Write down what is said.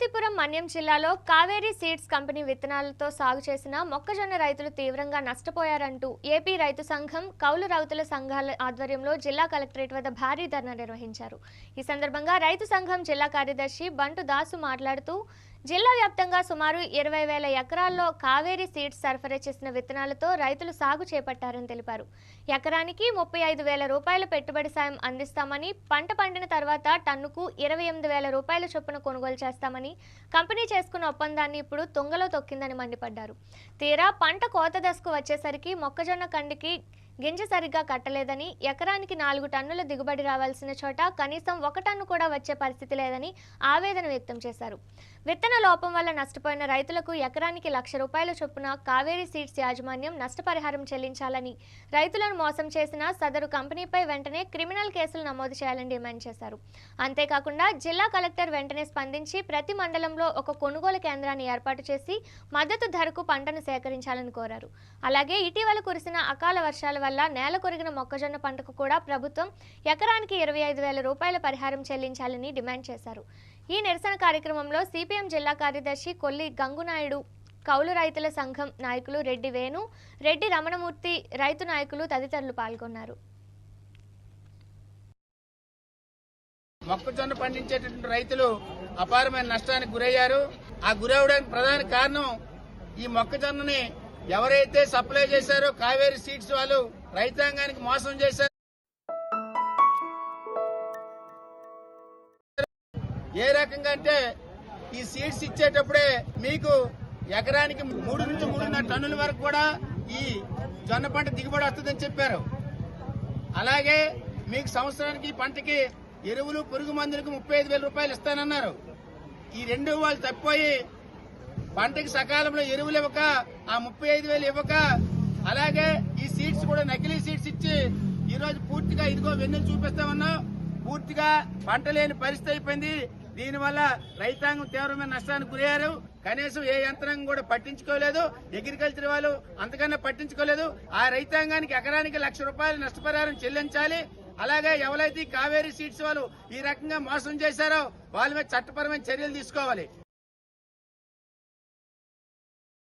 పార్వతీపురం మన్యం జిల్లాలో Kaveri seeds company విత్తనాలతో సాగు చేసిన మొక్కజొన్న రైతులు తీవ్రంగా నష్టపోయారంటూ ఏపీ రైతు సంఘం, కౌలు రైతుల సంఘాల ఆధ్వర్యంలో జిల్లా కలెక్టరేట్ వద్ద భారీ ధర్నా నిర్వహించారు. ఈ సందర్భంగా రైతు సంఘం జిల్లా కార్యదర్శి బంటు దాసు మాట్లాడుతూ జిల్లా వ్యాప్తంగా సుమారు 20,000 ఎకరాల్లో కావేరీ సీడ్స్ సరఫరా చేసిన విత్తనాలతో రైతులు సాగు చేపట్టారని తెలిపారు. ఎకరానికి 35,000 రూపాయల పెట్టుబడి సాయం అందిస్తామని, పంట పండిన తర్వాత టన్నుకు 28,000 రూపాయల చొప్పున కొనుగోలు చేస్తామని కంపెనీ చేసుకున్న ఒప్పందాన్ని ఇప్పుడు తుంగలో తొక్కిందని మండిపడ్డారు. తీరా పంట కోత దశకు వచ్చేసరికి మొక్కజొన్న కండికి గింజ సరిగ్గా కట్టలేదని, ఎకరానికి 4 టన్నుల దిగుబడి రావాల్సిన చోట కనీసం 1 టన్ను కూడా వచ్చే పరిస్థితి లేదని ఆవేదన వ్యక్తం చేశారు. విత్తన లోపం వల్ల నష్టపోయిన రైతులకు ఎకరానికి 1,00,000 రూపాయల చొప్పున కావేరీ సీడ్స్ యాజమాన్యం నష్టపరిహారం చెల్లించాలని, రైతులను మోసం చేసిన సదరు కంపెనీపై వెంటనే క్రిమినల్ కేసులు నమోదు చేయాలని డిమాండ్ చేశారు. అంతేకాకుండా జిల్లా కలెక్టర్ వెంటనే స్పందించి ప్రతి మండలంలో ఒక కొనుగోలు కేంద్రాన్ని ఏర్పాటు చేసి మద్దతు ధరకు పంటను సేకరించాలని కోరారు. అలాగే ఇటీవల కురిసిన అకాల వర్షాల వల్ల నేల కొరిగిన మొక్కజొన్న పంటకు కూడా ప్రభుత్వం ఎకరానికి 25,000 రూపాయల పరిహారం చెల్లించాలని డిమాండ్ చేశారు. ఈ నిరసన కార్యక్రమంలో సిపిఎం జిల్లా కార్యదర్శి కొల్లి గంగునాయుడు, కౌలు రైతుల సంఘం నాయకులు రెడ్డి వేణు, రెడ్డి రమణమూర్తి, రైతు నాయకులు తదితరులు పాల్గొన్నారు. మొక్కజొన్న పండించేటటువంటి రైతులు అపారమైన నష్టానికి గురయ్యారు. ఆ గురవడానికి ప్రధాన కారణం ఈ మొక్కజొన్నని ఎవరైతే సప్లై చేశారో కావేరీ సీడ్స్ వాళ్ళు రైతాంగానికి మోసం చేశారు. ఏ రకంగా అంటే ఈ సీడ్స్ ఇచ్చేటప్పుడే మీకు ఎకరానికి 3 నుంచి 3.5 టన్నుల వరకు కూడా ఈ జొన్న పంట దిగుబడి వస్తుందని చెప్పారు. అలాగే మీకు సంవత్సరానికి ఈ పంటకి ఎరువులు, పురుగు మందులకు 35,000 రూపాయలు ఇస్తానన్నారు. ఈ రెండు వాళ్ళు తప్పిపోయి పంటకి సకాలంలో ఎరువులు ఇవ్వక, ఆ 35,000 ఇవ్వక, అలాగే ఈ సీడ్స్ కూడా నకిలీ సీడ్స్ ఇచ్చి ఈరోజు పూర్తిగా ఇదిగో వెన్నులు చూపిస్తామన్నాం. పూర్తిగా పంట లేని పరిస్థితి అయిపోయింది. దీనివల్ల రైతాంగం తీవ్రమైన నష్టానికి గురయ్యారు. కనీసం ఏ యంత్రాంగం కూడా పట్టించుకోలేదు. అగ్రికల్చర్ వాళ్ళు అంతకన్నా పట్టించుకోలేదు. ఆ రైతాంగానికి ఎకరానికి 1,00,000 రూపాయలు నష్టపరిహారం చెల్లించాలి. అలాగే ఎవరైతే కావేరీ సీడ్స్ వాళ్ళు ఈ రకంగా మోసం చేశారో వాళ్ళ మీద చట్టపరమైన చర్యలు తీసుకోవాలి.